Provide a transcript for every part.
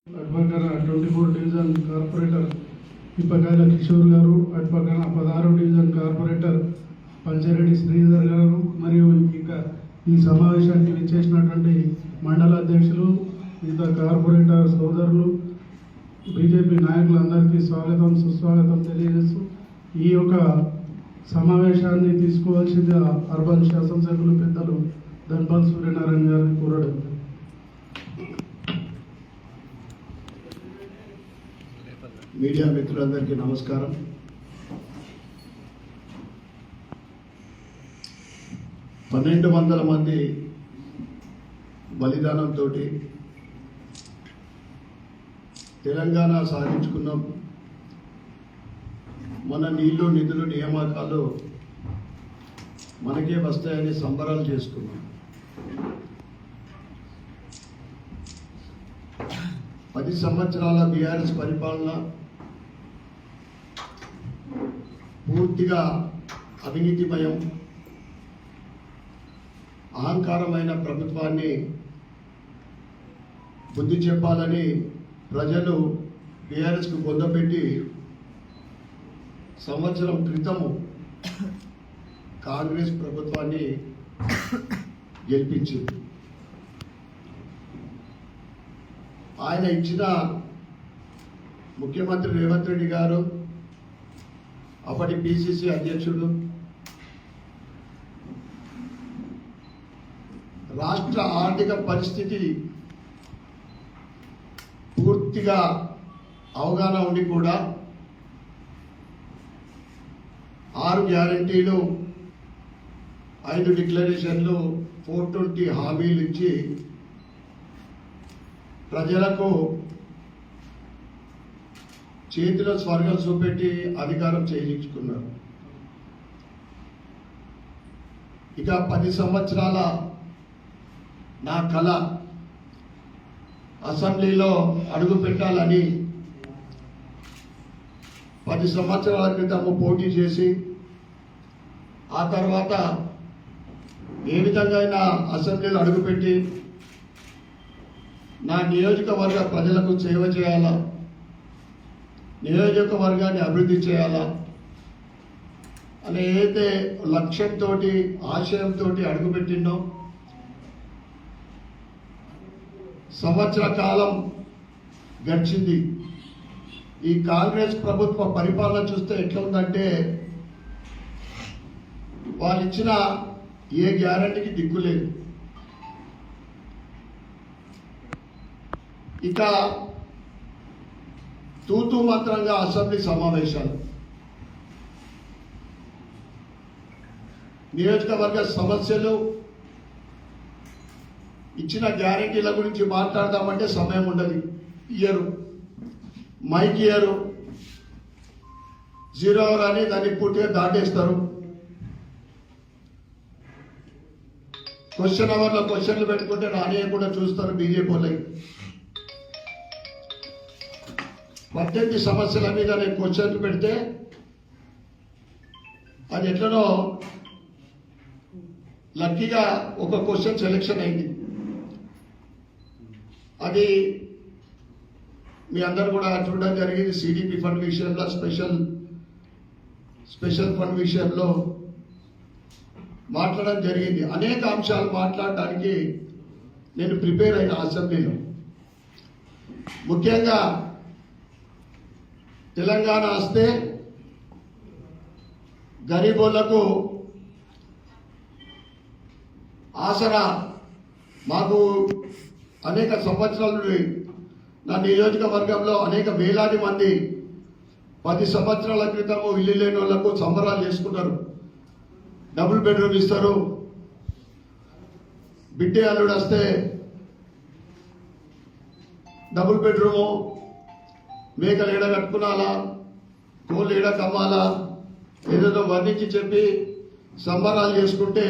అటుపక్కన 24 division corporator Ippakayala Kishore గారు, అటుపక్కన 16 division corporator Panchareddy Sridhar గారు, మరియు ఇంకా ఈ సమావేశానికి విచ్చేసినటువంటి మండల అధ్యక్షులు, మిగతా కార్పొరేటర్ సోదరులు, బీజేపీ నాయకులందరికీ స్వాగతం సుస్వాగతం తెలియజేస్తూ ఈ యొక్క సమావేశాన్ని తీసుకోవాల్సిందిగా అర్బన్ శాసనసభ్యులు పెద్దలు ధన్పాల్ సూర్యనారాయణ గారిని కోరడం. మీడియా మిత్రులందరికీ నమస్కారం. పన్నెండు వందల మంది బలిదానంతో తెలంగాణ సాధించుకున్నాం. మన నీళ్లు నిధులు నియామకాలు మనకే వస్తాయని సంబరాలు చేసుకున్నాం. 10 సంవత్సరాల బీఆర్ఎస్ పరిపాలన పూర్తిగా అవినీతిమయం, అహంకారమైన ప్రభుత్వాన్ని బుద్ధి చెప్పాలని ప్రజలు బీఆర్ఎస్కు పొందపెట్టి సంవత్సరం క్రితము కాంగ్రెస్ ప్రభుత్వాన్ని గెలిపించింది. ఆయన ఇచ్చిన ముఖ్యమంత్రి రేవంత్ రెడ్డి గారు, అప్పటి పిసిసి అధ్యక్షుడు, రాష్ట్ర ఆర్థిక పరిస్థితి పూర్తిగా అవగాహన ఉండి కూడా 6 గ్యారంటీలు, 5 డిక్లరేషన్లు, 420 హామీలు ఇచ్చి ప్రజలకు చేతిలో స్వర్గం చూపెట్టి అధికారం చేయించుకున్నారు. ఇక 10 సంవత్సరాల నా కళ అసెంబ్లీలో అడుగు పెట్టాలని 10 సంవత్సరాల క్రితం పోటీ చేసి ఆ తర్వాత ఏ విధంగా అయినా అసెంబ్లీలో అడుగుపెట్టి నా నియోజకవర్గ ప్రజలకు సేవ చేయాలా, నియోజకవర్గాన్ని అభివృద్ధి చేయాలా అనే ఏదైతే లక్ష్యంతో ఆశయంతో అడుగుపెట్టిందో, సంవత్సర కాలం గడిచింది. ఈ కాంగ్రెస్ ప్రభుత్వ పరిపాలన చూస్తే ఎట్లా ఉందంటే, వాళ్ళు ఇచ్చిన ఏ గ్యారంటీకి దిక్కులేదు. ఇక తూతూ మంత్రంగా అసెంబ్లీ సమావేశాలు, నియోజకవర్గ సమస్యలు, ఇచ్చిన గ్యారంటీల గురించి మాట్లాడదామంటే సమయం ఉండదు. ఇయ్యరు, మైక్ ఇయ్యరు, 0 అవర్ అని దాన్ని పూర్తిగా దాటేస్తారు. క్వశ్చన్ అవర్లో క్వశ్చన్లు పెట్టుకుంటే రానియకుండా చూస్తారు బీజేపీ వాళ్ళకి. 18 సమస్యల మీద నేను క్వశ్చన్లు పెడితే అది ఎట్లనో లక్కీగా ఒక క్వశ్చన్ సెలెక్షన్ అయింది. అది మీ అందరు కూడా చూడడం జరిగింది. సిడిపి ఫండ్ విషయంలో, స్పెషల్ ఫండ్ విషయంలో మాట్లాడడం జరిగింది. అనేక అంశాలు మాట్లాడడానికి నేను ప్రిపేర్ అయిన అసెంబ్లీలో. ముఖ్యంగా తెలంగాణ వస్తే గరీబోళ్లకు ఆసరా, మాకు అనేక సంవత్సరాల నుండి నా నియోజకవర్గంలో అనేక వేలాది మంది 10 సంవత్సరాల క్రితము ఇల్లు లేని వాళ్లకు సంబరాలు చేసుకున్నారు. డబుల్ బెడ్రూమ్ ఇస్తారు, బిడ్డే అల్లుడు వస్తే డబుల్ బెడ్రూము, మేకలు ఏడ కట్టుకునాలా, కోళ్ళు ఏడ కమ్మాలా, ఏదేదో వర్ణించి చెప్పి సంబరాలు చేసుకుంటే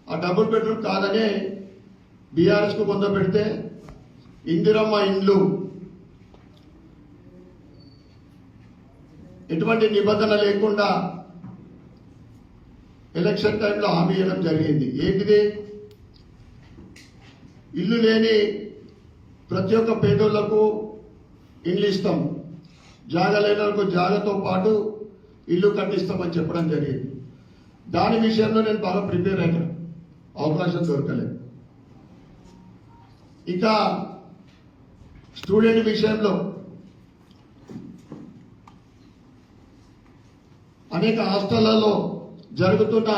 ఆ డబుల్ బెడ్రూమ్ కాదని బీఆర్ఎస్కు పొందపెడితే ఇందిరమ్మ ఇండ్లు ఎటువంటి నిబంధన లేకుండా ఎలక్షన్ టైంలో హామీ ఇవ్వడం జరిగింది. ఏంటిది? ఇల్లు లేని ప్రతి ఒక్క పేదోళ్లకు ఇల్లు ఇస్తాం, జాగా లేనలకు జాగాతో పాటు ఇల్లు కట్టిస్తామని చెప్పడం జరిగింది. దాని విషయంలో నేను బాగా ప్రిపేర్ అయినా, అవకాశం దొరకలేదు. ఇక స్టూడెంట్ విషయంలో అనేక హాస్టళ్లలో జరుగుతున్న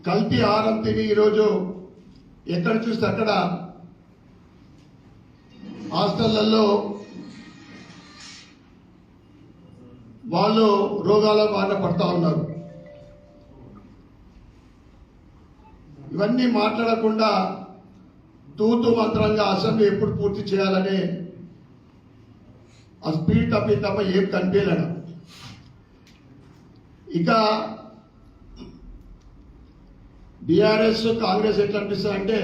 కల్తీ ఆహారం తిని ఈరోజు ఎక్కడ చూస్తే అక్కడ హాస్టళ్లలో వాళ్ళు రోగాల బారిన పడతా ఉన్నారు. ఇవన్నీ మాట్లాడకుండా తూతు మంత్రంగా అసెంబ్లీ ఎప్పుడు పూర్తి చేయాలని ఆ స్పీడ్ తప్ప ఏం కనిపించలేడు. ఇక బీఆర్ఎస్ కాంగ్రెస్ ఎట్లా అనిపిస్తుంది అంటే,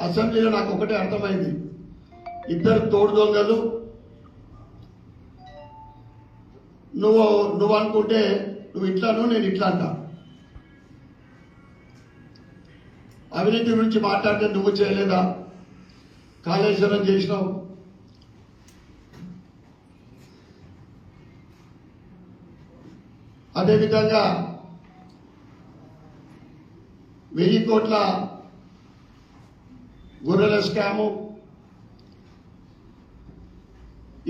అసెంబ్లీలో నాకు ఒకటే అర్థమైంది, ఇద్దరు తోడు దొంగలు. నువ్వు అనుకుంటే నువ్వు ఇట్లాను, నేను ఇట్లా అంటా. అవినీతి గురించి మాట్లాడితే నువ్వు చేయలేదా, కాళేశ్వరం చేసినావు, అదేవిధంగా 1000 కోట్ల గొర్రెల స్కాము,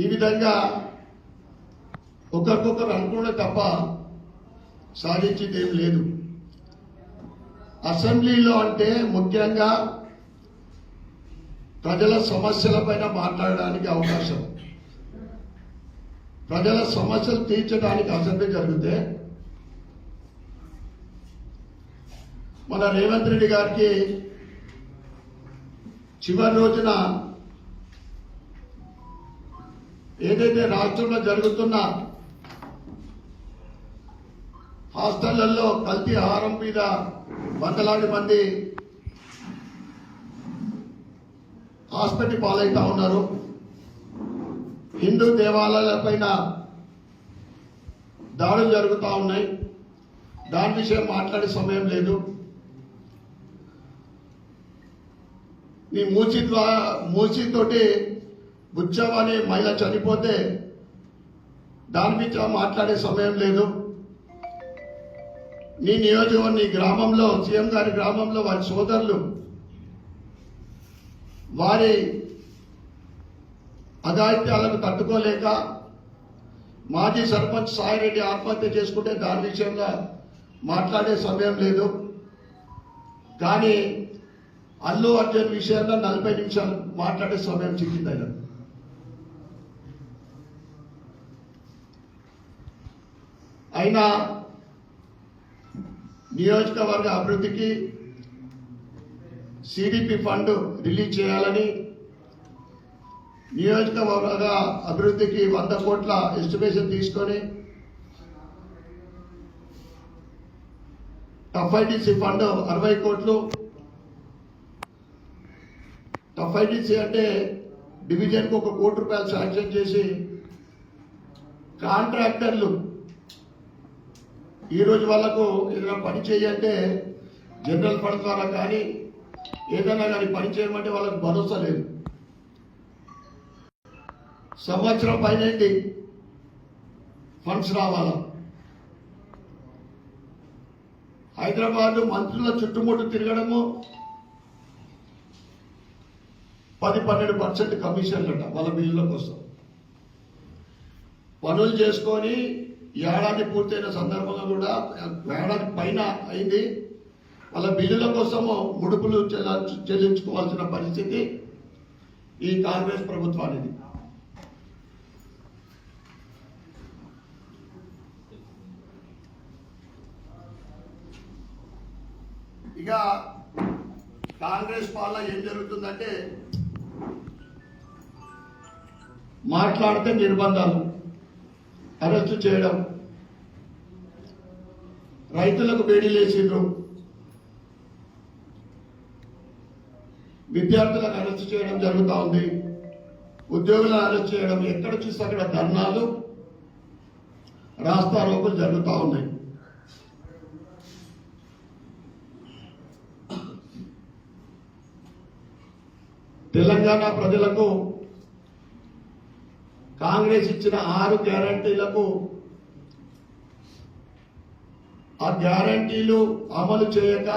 ఈ విధంగా ఒకరికొకరు అనుకునే తప్ప సాధించింది ఏం లేదు. అసెంబ్లీలో అంటే ముఖ్యంగా ప్రజల సమస్యలపైన మాట్లాడడానికి అవకాశం, ప్రజల సమస్యలు తీర్చడానికి అసెంబ్లీ జరిగితే మన రేవంత్ రెడ్డి గారికి చివరి రోజున ఏదైతే రాష్ట్రంలో జరుగుతున్న హాస్టళ్లలో కల్తీ ఆహారం మీద వందలాది మంది హాస్పిటల్ పాలవుతా ఉన్నారు, హిందూ దేవాలయాలపైన దాడులు జరుగుతూ ఉన్నాయి, దాని విషయం మాట్లాడే సమయం లేదు. నీ మూసితోటి బుచ్చవ్వ అనే మహిళ చనిపోతే దాని మీద మాట్లాడే సమయం లేదు. నీ నియోజకవర్గం, నీ గ్రామంలో, సీఎం గారి గ్రామంలో వారి సోదరులు వారి అఘాయిత్యాలను తట్టుకోలేక మాజీ సర్పంచ్ సాయిరెడ్డి ఆత్మహత్య చేసుకుంటే దాని విషయంలో మాట్లాడే సమయం లేదు. కానీ అల్లు అర్జున్ విషయంలో 40 నిమిషాలు మాట్లాడే సమయం చిక్కింది ఆయన. అయినా నియోజకవర్గ అభివృద్ధికి సిడిపి ఫండ్ రిలీజ్ చేయాలని, నియోజకవర్గ అభివృద్ధికి 100 కోట్ల ఎస్టిమేషన్ తీసుకొని ఎఫ్ఐడిసి ఫండ్ 60 కోట్లు, ఎఫ్ఐడిసి అంటే డివిజన్కు 1 కోటి రూపాయలు శాంక్షన్ చేసి కాంట్రాక్టర్లు ఈరోజు వాళ్ళకు ఏదైనా పని చేయంటే జనరల్ ఫండ్ ద్వారా కానీ ఏదైనా కానీ పని చేయమంటే వాళ్ళకు భరోసా లేదు. సంవత్సరం పైనైంది ఫండ్స్ రావాలా. హైదరాబాద్ మంత్రుల చుట్టుముట్టు తిరగడము, 10-12% కమిషన్లట వాళ్ళ బిల్లుల కోసం. పనులు చేసుకొని ఏడాది పూర్తయిన సందర్భంగా కూడా ఏడాది పైన అయింది, వాళ్ళ బిల్లుల కోసము ముడుపులు చెల్లించుకోవాల్సిన పరిస్థితి ఈ కాంగ్రెస్ ప్రభుత్వానికి. ఇక కాంగ్రెస్ పాలన ఏం జరుగుతుందంటే, మాట్లాడితే నిర్బంధాలు, అరెస్టు చేయడం, రైతులకు బేడీలేసిండ్రు, విద్యార్థులకు అరెస్టు చేయడం జరుగుతూ ఉంది, ఉద్యోగులను అరెస్ట్ చేయడం, ఎక్కడ చూస్తే అక్కడ ధర్నాలు, రాస్తారోకులు జరుగుతూ ఉన్నాయి. తెలంగాణ ప్రజలకు కాంగ్రెస్ ఇచ్చిన 6 గ్యారంటీలకు ఆ గ్యారంటీలు అమలు చేయక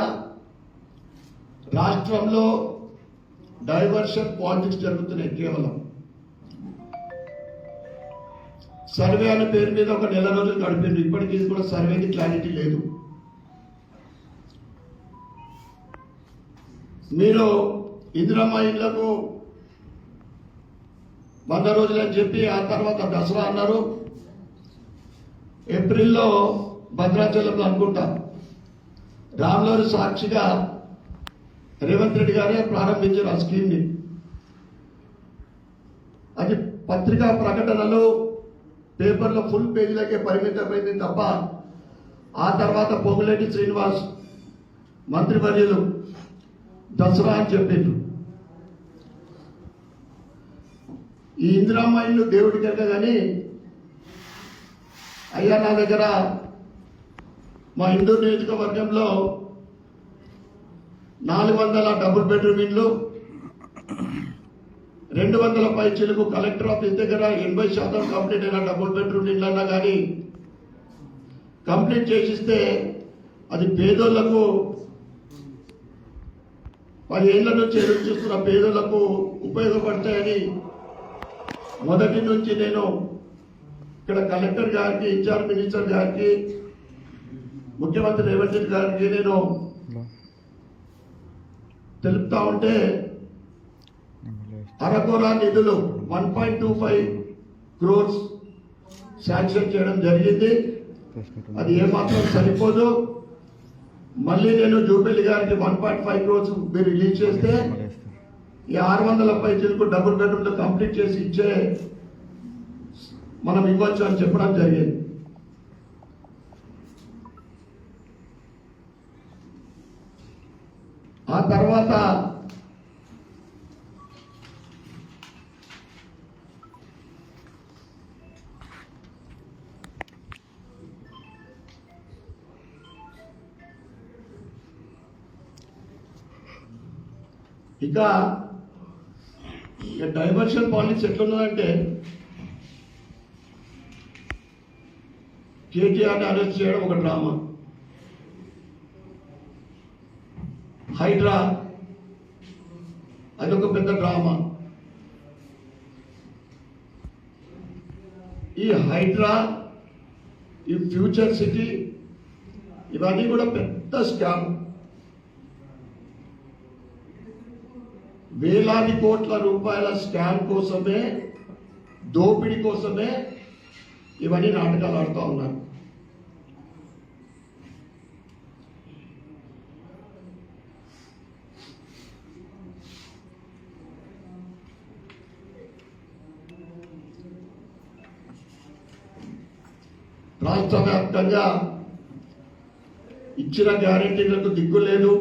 రాష్ట్రంలో డైవర్షన్ పాలిటిక్స్ జరుగుతున్నాయి. కేవలం సర్వే అనే పేరు మీద ఒక నెల రోజులు గడిపింది. ఇప్పటికీ ఇది కూడా సర్వేకి క్లారిటీ లేదు. మీరు ఇందిరమ్మ ఇళ్లకు 100 రోజులు అని చెప్పి ఆ తర్వాత దసరా అన్నారు. ఏప్రిల్లో భద్రాచలంలో అనుకుంటా రామ్లూరు సాక్షిగా రేవంత్ రెడ్డి గారే ప్రారంభించారు ఆ స్కీమ్ని. అది పత్రికా ప్రకటనలు పేపర్లో ఫుల్ పేజీలకే పరిమితమైంది తప్ప ఆ తర్వాత పొంగులేటి శ్రీనివాస్ మంత్రివర్యులు దసరా అని చెప్పిండ్రు. ఈ ఇందిరమ్మ ఇల్లు దేవుడి కనుక కానీ అయ్యా నా దగ్గర మా ఇందూరు నియోజకవర్గంలో 400 డబుల్ బెడ్రూమ్ ఇల్లు, 200 పైచీలకు కలెక్టర్ ఆఫీస్ దగ్గర 80% కంప్లీట్ అయిన డబుల్ బెడ్రూమ్ ఇల్లు అన్నా కానీ కంప్లీట్ చేసిస్తే అది పేదోళ్లకు 10 ఏళ్ల నుంచి ఎదురు చూస్తున్న పేదోళ్లకు ఉపయోగపడతాయని మొదటి నుంచి నేను ఇక్కడ కలెక్టర్ గారికి, ఇన్ఛార్జ్ మినిస్టర్ గారికి, ముఖ్యమంత్రి రేవంత్ రెడ్డి గారికి నేను తెలుపుతా ఉంటే అరకొర నిధులు 1.25 crores శాంక్షన్ చేయడం జరిగింది. అది ఏమాత్రం సరిపోదు. మళ్ళీ నేను జూబిలీ గారికి 1.5 crores మీరు రిలీజ్ చేస్తే ఈ 600 పైచీలకు డబుల్ బెడ్రూమ్లో కంప్లీట్ చేసి ఇచ్చే మనం ఇవ్వచ్చు అని చెప్పడం జరిగింది. ఆ తర్వాత ఇక డైవర్షన్ పాలిటిక్స్ ఎట్లున్నదంటే కేటీఆర్ని అరెస్ట్ చేయడం ఒక డ్రామా, హైడ్రా అదొక పెద్ద డ్రామా. ఈ హైడ్రా, ఈ ఫ్యూచర్ సిటీ ఇవన్నీ కూడా పెద్ద స్కామ్. వేలాది కోట్ల రూపాయల స్కామ్ కోసమే, దోపిడీ కోసమే ఇవన్నీ నాటకాలు ఆడుతూ ఉన్నారు. రాష్ట్ర వ్యాప్తంగా ఇచ్చిన గ్యారెంటీలకు దిక్కు లేదు.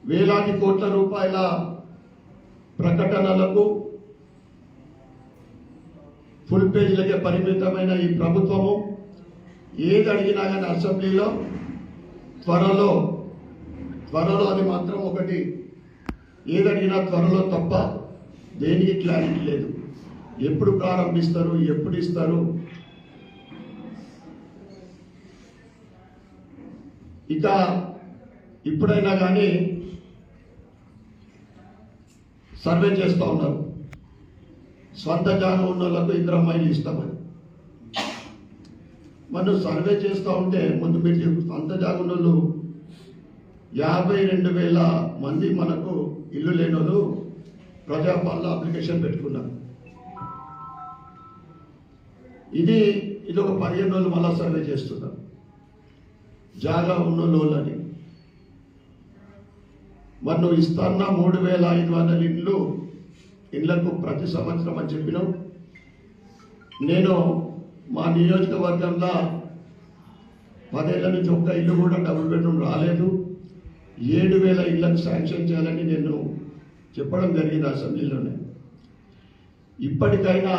వేలాది కోట్ల రూపాయల ప్రకటనలకు ఫుల్ పేజీలకే పరిమితమైన ఈ ప్రభుత్వము ఏది అడిగినా కానీ అసెంబ్లీలో త్వరలో అది మాత్రం ఒకటి, ఏది అడిగినా త్వరలో తప్ప దేనికి క్లారిటీ లేదు. ఎప్పుడు ప్రారంభిస్తారు, ఎప్పుడు ఇస్తారు. ఇక ఇప్పుడైనా కానీ సర్వే చేస్తూ ఉన్నారు. స్వంత జాగా ఉన్న వాళ్ళకు ఇందిరమ్మ ఇల్లు ఇస్తామని. మనం సర్వే చేస్తూ ఉంటే ముందు మీరు స్వంత జాగా ఉన్న వాళ్ళు 52,000 మంది మనకు ఇల్లు లేని వాళ్ళు ప్రజాపాలన అప్లికేషన్ పెట్టుకున్నారు. ఇది ఒక 15 రోజులు మళ్ళా సర్వే చేస్తున్నారు జాగా ఉన్న వాళ్ళని. మరి నువ్వు ఇస్తాన్న 3,500 ఇళ్లకు ప్రతి సంవత్సరం అని చెప్పినావు. నేను మా నియోజకవర్గంలో 10 ఏళ్ల నుంచి ఒక్క ఇల్లు కూడా డబుల్ బెడ్రూమ్ రాలేదు. 7,000 ఇళ్లకు శాంక్షన్ చేయాలని నేను చెప్పడం జరిగింది అసెంబ్లీలోనే. ఇప్పటికైనా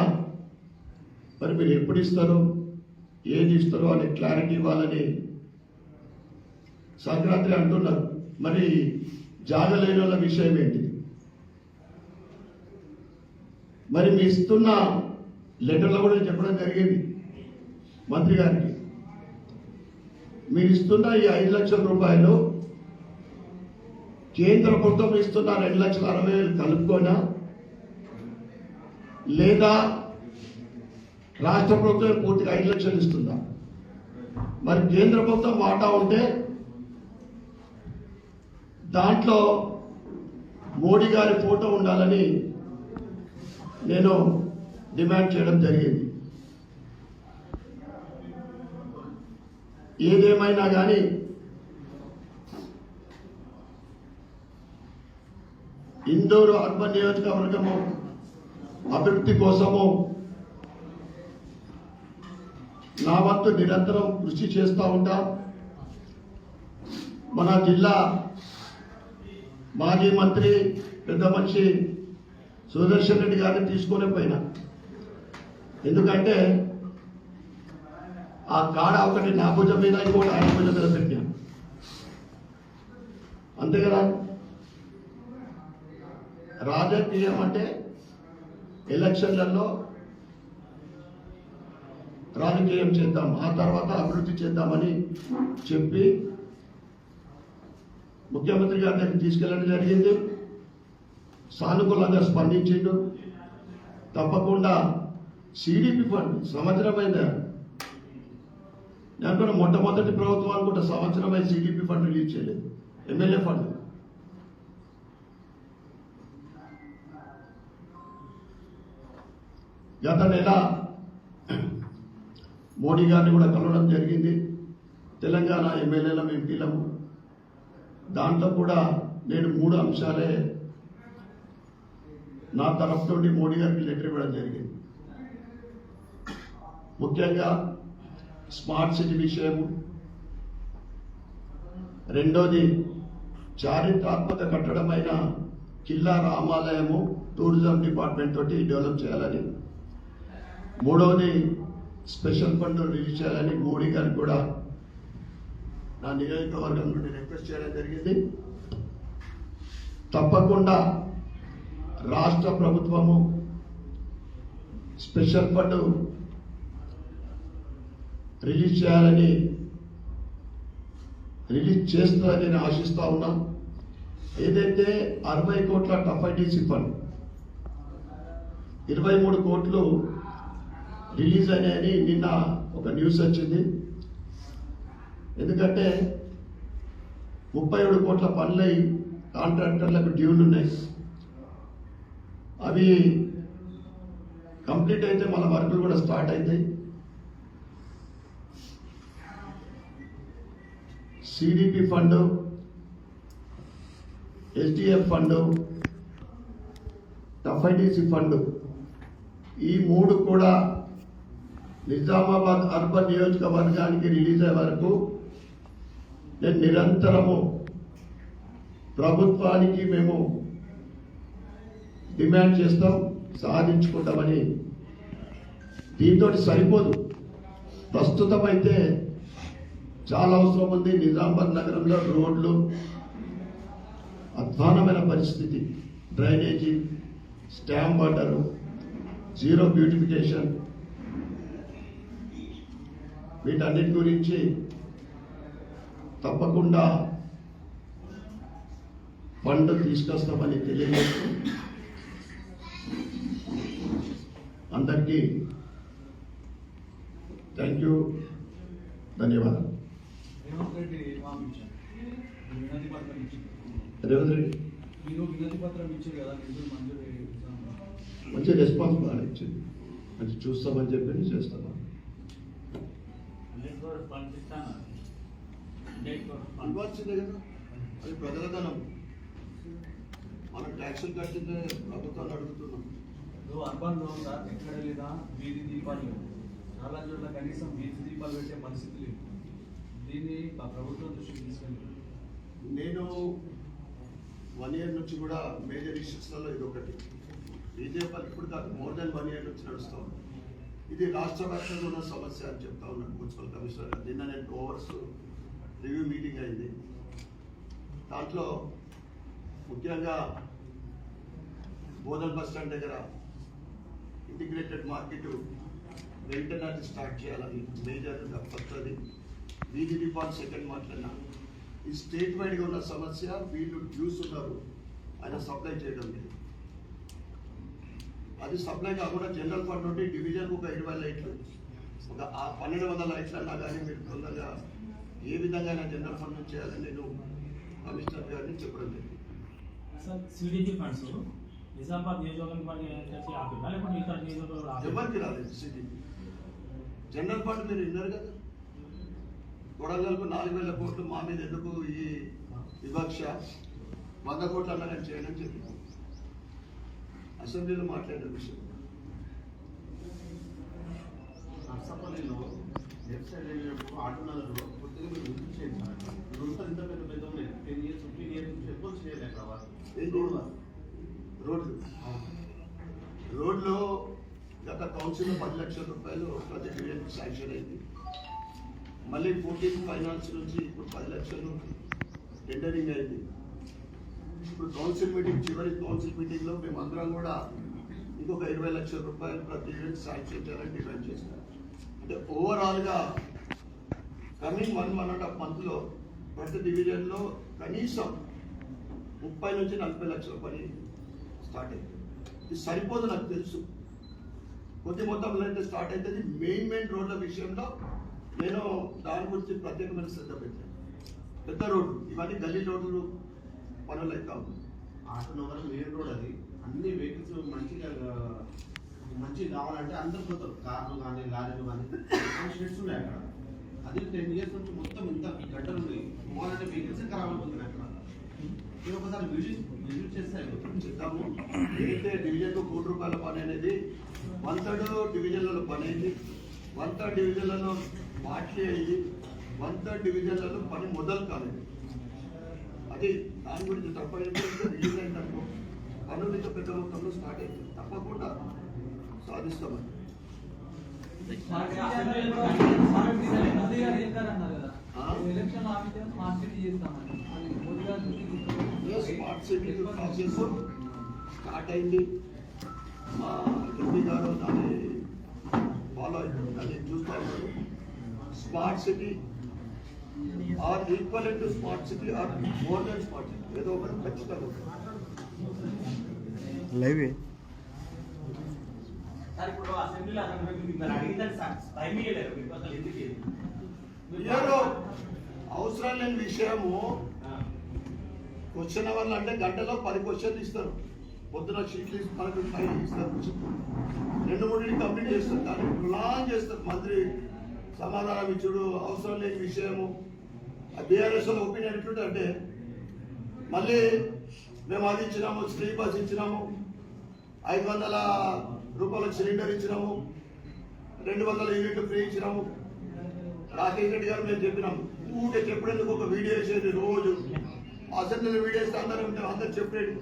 మరి మీరు ఎప్పుడు ఇస్తారు, ఏది ఇస్తారో అనే క్లారిటీ ఇవ్వాలని సంక్రాంతి అంటున్నారు. మరి జాగలేని వాళ్ళ విషయం ఏంటి? మరి మీ ఇస్తున్న లెటర్లో కూడా చెప్పడం జరిగింది మంత్రి గారికి, మీరు ఇస్తున్న ఈ 5 లక్షల రూపాయలు కేంద్ర ప్రభుత్వం ఇస్తున్న 2,60,000 కలుపుకోనా, లేదా రాష్ట్ర ప్రభుత్వం పూర్తిగా 5 లక్షలు ఇస్తుందా? మరి కేంద్ర ప్రభుత్వం వాటా ఉంటే దాంట్లో మోడీ గారి ఫోటో ఉండాలని నేను డిమాండ్ చేయడం జరిగింది. ఏదేమైనా కానీ ఇందూరు అర్బన్ నియోజకవర్గము అభివృద్ధి కోసము నా వంతు నిరంతరం కృషి చేస్తూ ఉంటా. మన జిల్లా మాజీ మంత్రి పెద్ద మనిషి సుదర్శన్ రెడ్డి గారిని తీసుకునే పోయినా, ఎందుకంటే ఆ కాడ ఒకటి నా భుజం మీద ఇంకోటి ఆయన భుజం మీద పెట్టాను, అంతే కదా. రాజకీయం అంటే ఎలక్షన్లలో రాజకీయం చేద్దాం, ఆ తర్వాత అభివృద్ధి చేద్దామని చెప్పి ముఖ్యమంత్రి గారి దగ్గరికి తీసుకెళ్ళడం జరిగింది. సానుకూలంగా స్పందించిండు. తప్పకుండా సిడిపి ఫండ్ సంవత్సరమైందా, నేను మొట్టమొదటి ప్రభుత్వం అనుకుంటా సంవత్సరమై సిడిపి ఫండ్ రిలీజ్ చేయలేదు, ఎమ్మెల్యే ఫండ్. గత నెల మోడీ గారిని కూడా కలవడం జరిగింది, తెలంగాణ ఎమ్మెల్యేలం ఎంపీలము. దాంట్లో కూడా నేను 3 అంశాలే నా తరఫు నుండి మోడీ గారికి లెటర్ ఇవ్వడం జరిగింది. ముఖ్యంగా స్మార్ట్ సిటీ విషయము, రెండోది చారిత్రాత్మక కట్టడమైన కిల్లా రామాలయము టూరిజం డిపార్ట్మెంట్ తోటి డెవలప్ చేయాలని, మూడవది స్పెషల్ ఫండ్ రిలీజ్ చేయాలని మోడీ గారికి కూడా నా నియోజకవర్గం నుండి రిక్వెస్ట్ చేయడం జరిగింది. తప్పకుండా రాష్ట్ర ప్రభుత్వము స్పెషల్ ఫండ్ రిలీజ్ చేయాలని, రిలీజ్ చేస్తుందని నేను ఆశిస్తా ఉన్నా. ఏదైతే 60 కోట్ల టఫ్ఐటీసీ ఫండ్ 23 కోట్లు రిలీజ్ అయినాయని నిన్న ఒక న్యూస్ వచ్చింది. ఎందుకంటే 37 కోట్ల పనులై కాంట్రాక్టర్లకు డ్యూలు ఉన్నాయి, అవి కంప్లీట్ అయితే మన వర్కులు కూడా స్టార్ట్ అవుతాయి. CDP fund, SDF fund, TUFIDC fund, ఈ 3 కూడా నిజామాబాద్ అర్బన్ నియోజకవర్గానికి రిలీజ్ అయ్యే వరకు నేను నిరంతరము ప్రభుత్వానికి మేము డిమాండ్ చేస్తాం, సాధించుకుంటామని. దీంతో సరిపోదు, ప్రస్తుతం అయితే చాలా అవసరం ఉంది. నిజామాబాద్ నగరంలో రోడ్లు అధ్వానమైన పరిస్థితి, drainage, stamp water, zero beautification, వీటన్నిటి గురించి తప్పకుండా ఫండ్ తీసుకొస్తామని తెలియజేస్తూ అందరికీ థ్యాంక్ యూ, ధన్యవాదాలు. రేవంత్ రెడ్డి మంచి రెస్పాన్స్ బాగా ఇచ్చింది, మంచి చూస్తామని చెప్పి చేస్తామా. ఇవ్వాల్సిందే కదా, అది ప్రజల ధనం, మనం ట్యాక్సులు కట్టిందే ప్రభుత్వాన్ని అడుగుతున్నాం. అర్బన్ లో ఎక్కడ లేదా వీధి దీపాలు లేవు, చాలా చోట్ల కనీసం వీధి దీపాలు పెట్టే పరిస్థితి లేదు. దీన్ని ప్రభుత్వం దృష్టికి తీసుకెళ్ళి నేను 1 year నుంచి కూడా మేజర్ ఇష్యూస్లలో ఇది ఒకటి. బీజేపీ ఇప్పుడు కాదు, మోర్ దెన్ 1 year నుంచి నడుస్తూ ఉంది. ఇది రాష్ట్ర వ్యాప్తంగా ఉన్న సమస్య అని చెప్తా ఉన్నాను మున్సిపల్ కమిషనర్. నిన్న నేను 2 hours రివ్యూ మీటింగ్ అయింది. దాంట్లో ముఖ్యంగా బోధన్ బస్ స్టాండ్ దగ్గర ఇంటిగ్రేటెడ్ మార్కెట్ వెంటనే స్టార్ట్ చేయాలని మేజర్గా ఫస్ట్ది. వీధి దీపాలు సెకండ్ మాట్లాడినా. ఈ స్టేట్ వైడ్గా ఉన్న సమస్య వీళ్ళు డ్యూస్ ఉన్నారు, ఆయన సప్లై చేయడం లేదు. అది సప్లై కాకుండా జనరల్ ఫండ్ నుండి డివిజన్ ఒక 20 లైట్లు, ఒక 1200 లైట్లు అన్నా కానీ మీరు తొందరగా ఏ విధంగా జనరల్ ఫండ్ నుంచి చేయాలని నేను కమిషనర్ గారిని చెప్పడం జరిగింది. సార్ సిడిపి ఫండ్స్ నిజామాబాద్ నియోజకవర్గానికి ఆపినా లేకపోతే ఇతర నియోజకవర్గాలు ఎవరికి రాలేదు. సిటీ జనరల్ ఫండ్ మీరు విన్నారు కదా, కొడంగల్కు 4000 కోట్లు మా మీద ఎందుకు ఈ వివక్ష, 100 కోట్లు అన్నా నేను చేయడం చెప్పింది అసెంబ్లీలో మాట్లాడిన విషయం. నర్సపల్లిలో లెఫ్ట్ సైడ్ వెళ్ళినప్పుడు ఆటోనగర్లో కొద్దిగా మీరు విజిట్ చేయించారు. రూపాయలు ఇంత పెద్ద పెద్ద ఉన్నాయి, 10 years 15 years నుంచి ఎక్కువ చేయలేదు అక్కడ వాళ్ళు. రోడ్లో గత కౌన్సిల్లో 10 లక్షల రూపాయలు ప్రతి డివిజన్కి శాంక్షన్ అయింది. మళ్ళీ 14 ఫైనాన్స్ నుంచి ఇప్పుడు 10 లక్షలు టెండరింగ్ అయింది. ఇప్పుడు కౌన్సిల్ మీటింగ్, చివరి కౌన్సిల్ మీటింగ్లో మేమందరం కూడా ఇంకొక 20 లక్షల రూపాయలు ప్రతి డివిజన్ శాంక్షన్ చేయాలని డిమాండ్ చేస్తున్నారు. అంటే ఓవరాల్గా కమింగ్ 1.5 మంత్లో ప్రతి డివిజన్లో కనీసం 30 నుంచి 40 లక్షల పని స్టార్ట్ అయింది. ఇది సరిపోదు నాకు తెలుసు, కొద్ది మొత్తంలో అయితే స్టార్ట్ అవుతుంది. మెయిన్ రోడ్ల విషయంలో నేను దాని గురించి ప్రత్యేకమైన శ్రద్ధ పెట్టాను. పెద్ద రోడ్లు ఇవన్నీ గల్లీ రోడ్లు పనులు అయితే ఉన్నాయి. ఆటోనగర్ మెయిన్ రోడ్ అది, అన్ని వెహికల్స్ మంచిగా కావాలంటే అందరు పోతారు, కార్లు కానీ లారీలు కానీ షెడ్స్ ఉన్నాయి అక్కడ. అది 10 years నుంచి మొత్తం ఇంత గడ్డలు ఉన్నాయి, పోవాలంటే వెహికల్స్ ఖరాబ్ అయిపోతున్నాయి అక్కడ. మీరు ఒకసారి విజిట్ చేస్తారు చెప్తాము. ఏదైతే డివిజన్కు ₹1 పని అనేది 1/3 డివిజన్లలో పని అయింది, 1/3 డివిజన్లలో మార్చి అయింది, 1/3 డివిజన్లలో పని మొదలు కాలేదు. అది దాని గురించి తప్ప రిలీజ్ అయిందనుకో పనులు ఇంకా పెద్ద మొత్తంలో స్టార్ట్ అయింది, తప్పకుండా సాధిస్తామని. స్మార్ట్ సిటీ ప్రాసెస్ స్టార్ట్ అయింది. మా ఎంపీ గారు దాన్ని ఫాలో అవుతుంది, దాన్ని చూస్తూ ఉన్నారు. Smart city or equal to smart city or more than smart city, ఏదో ఒకటి ఖచ్చితంగా లైవ్ సార్ ఇప్పుడు అసెంబ్లీలో అడిగితే టైం ఇవ్వలేరు మీకు అసలు ఎందుకు ఏదో అవసరం లేని విషయము. క్వశ్చన్ అవర్లు అంటే గంటలో 10 క్వశ్చన్లు ఇస్తారు. పొద్దున షీట్లు మనకు 5 ఇస్తారు, 2-3 కంప్లీట్ చేస్తారు. దాన్ని ప్లాన్ చేస్తారు మంత్రి సమాధానం ఇచ్చుడు. అవసరం లేని విషయము. బీఆర్ఎస్ ఒపీనియన్ ఎట్లుంటే అంటే మళ్ళీ మేము అది ఇచ్చినాము, ఫ్రీ బస్ ఇచ్చినాము, 500 రూపాయల సిలిండర్ ఇచ్చినాము, 200 యూనిట్లు ఫ్రీ ఇచ్చినాము. రాకేష్ రెడ్డి గారు మేము చెప్పినాము, ఊకే చెప్పేందుకు ఒక వీడియో వేసేది రోజు అసెంబ్లీలో వీడియో వేస్తే అందరు చెప్పేది,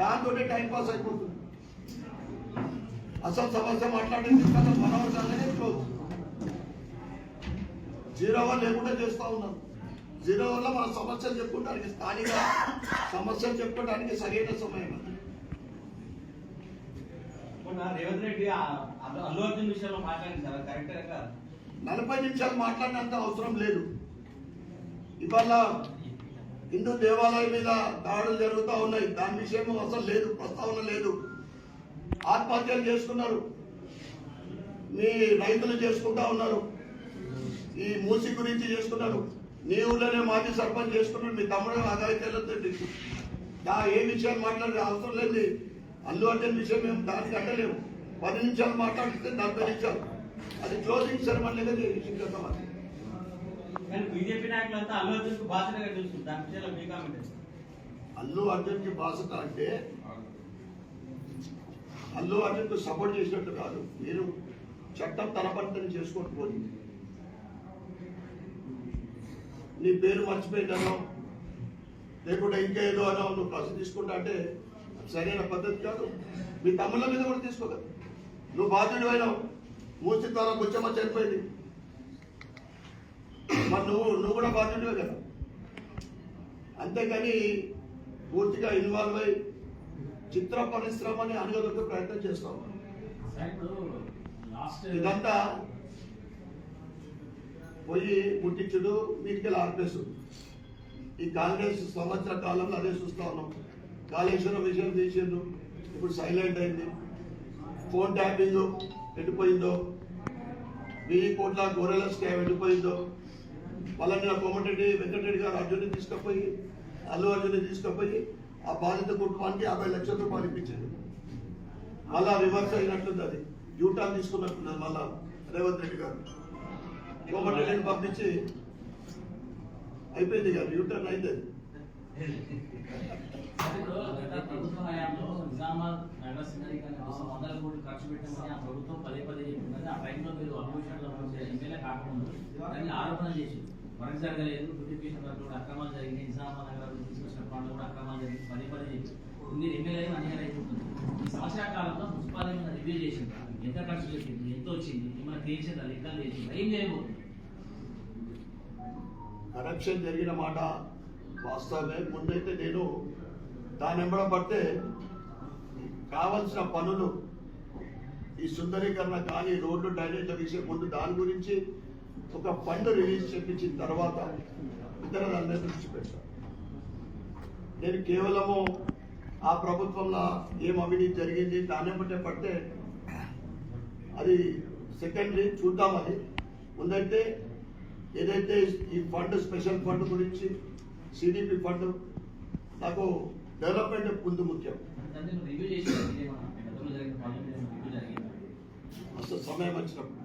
దాంతో టైం పాస్ అయిపోతుంది. అసలు సమస్య మాట్లాడేది మనవసాలనే క్లోజ్. 0 వల్ల లేకుండా చేస్తూ ఉన్నాం. 0 వల్ల మన సమస్యలు చెప్పుకోవడానికి, స్థానిక సమస్యలు చెప్పుకోవడానికి సరైన సమయం. రేవంత్ రెడ్డి అల్లు అర్జున్ విషయంలో మాట్లాడించారు, కరెక్ట్ 40 నిమిషాలు మాట్లాడినంత అవసరం లేదు. ఇవాళ హిందూ దేవాలయం మీద దాడులు జరుగుతూ ఉన్నాయి, దాని విషయం అసలు లేదు, ప్రస్తావన లేదు. ఆత్మహత్యలు చేసుకున్నారు, మీ రైతులు చేసుకుంటా ఉన్నారు, ఈ మూసి గురించి చేసుకున్నారు, నీ ఊళ్ళోనే మాజీ సర్పంచ్ చేసుకున్నారు, మీ తమ్ముడు అఘాయిత్యాలతో ఏ విషయాలు మాట్లాడే అవసరం లేదు. అల్లు అర్జున్ విషయం మేము దానికి అంటలేము. 10 నిమిషాలు మాట్లాడితే 40 నిమిషాలు అది క్లోజింగ్ సెరమనీగా చేయించాం. కానీ బీజేపీ నాయకులంతా అల్లు అర్జున్ కు బాధ్యతగా చూస్తుంది, దాని విషయంలో మీ కామెంట్. అల్లు అర్జున్ కి బాధ్యత అంటే అల్లు అర్జున్ కు సపోర్ట్ చేసినట్టు కాదు. మీరు చట్టం తన పని చేసుకోండి, పోయి నీ పేరు మర్చిపోయిందనో లేకుంటే ఇంకేదో అనో నువ్వు ప్రశ్న తీసుకుంటా అంటే సరైన పద్ధతి కాదు. మీ తమ్ముళ్ళ మీద కూడా తీసుకోగలరు. నువ్వు బాధ్యుడు అయినావు, మూర్తి ద్వారా బుచ్చమ్మ చనిపోయింది, మరి నువ్వు కూడా బాధ్యుడివే కదా. అంతేకాని పూర్తిగా ఇన్వాల్వ్ అయి చిత్ర పరిశ్రమని అణగదొక్కే ప్రయత్నం చేస్తాం. సార్ ఇప్పుడు లాస్ట్ ఇదంతా పోయి ముట్టించుడు మీదికెళ్ళి ఆర్పేసు. ఈ కాంగ్రెస్ సంవత్సర కాలంలో అదే చూస్తా ఉన్నాం. కాళేశ్వరం విషయం తీసిండ్రు, ఇప్పుడు సైలెంట్ అయింది. ఫోన్ ట్యాపింగ్ ఎటుపోయిందో, 1000 కోట్ల గొర్రెల స్కామ్ ఎటుపోయిందో, పల్లెన్న కోమటిరెడ్డి వెంకటరెడ్డి గారు అర్జున్ని తీసుకుపోయి అల్లు అర్జున్ని తీసుకుపోయి ఆ బాధిత కుటుంబానికి 50 లక్షల రూపాయలు ఇప్పించింది. మళ్ళా రివర్స్ అయినట్టుంది, అది యూటర్న్ తీసుకున్నట్టున్నది. మళ్ళా రేవంత్ రెడ్డి గారు కోమటిరెడ్డిని పంపించి అయిపోయింది కదా, యూటర్న్ అయితే. ఇప్పుడు గత ప్రభుత్వ హయాంలో నిజామాబాద్ నగర సింగరీకరణ కోసం 100 కోట్లు ఖర్చు పెట్టామని ఆ ప్రభుత్వం పదే చెప్తున్నది. ఆ టైంలో మీరు అపోజిషన్లో ఎమ్మెల్యే కాకముందు దాన్ని ఆరోపణ చేసింది. వర్క్ జరగలేదు, బ్యూటిఫికేషన్ వర్క్ కూడా అక్రమాలు జరిగినాయి, నిజామాబాద్ నగరంలో తీసుకొచ్చిన పనులు కూడా అక్రమాలు జరిగింది, పదే చెప్పి మీరు ఎమ్మెల్యే అన్యాయం అయిపోతుంది. ఈ సంవత్సరాల కాలంలో మున్సిపాలిటీ మీద రివ్యూ చేసింది, ఎంత ఖర్చు పెట్టింది, ఎంత వచ్చింది, ఏమైనా తీర్చిందా, లెక్కలు చేసింది, ఏం చేయబోతుంది? కరప్షన్ జరిగిన మాట వాస్తవమే. ముందైతే నేను దాని వెంబడ పడితే కావలసిన పనులు, ఈ సుందరీకరణ కానీ రోడ్లు డ్రైనేజ్ల విషయం ముందు దాని గురించి ఒక ఫండ్ రిలీజ్ చేయించిన తర్వాత ఇతర దాని మీద దృష్టి పెట్టాను. నేను కేవలము ఆ ప్రభుత్వంలో ఏం అవినీతి జరిగింది దాన్ని బట్టే పడితే అది సెకండరీ, చూద్దాం. అది ముందైతే ఏదైతే ఈ ఫండ్, స్పెషల్ ఫండ్ గురించి సిడిపి ఫండ్, నాకు డెవలప్మెంట్ ముందు ముఖ్యం. రివ్యూ చేసి అసలు సమయం వచ్చినప్పుడు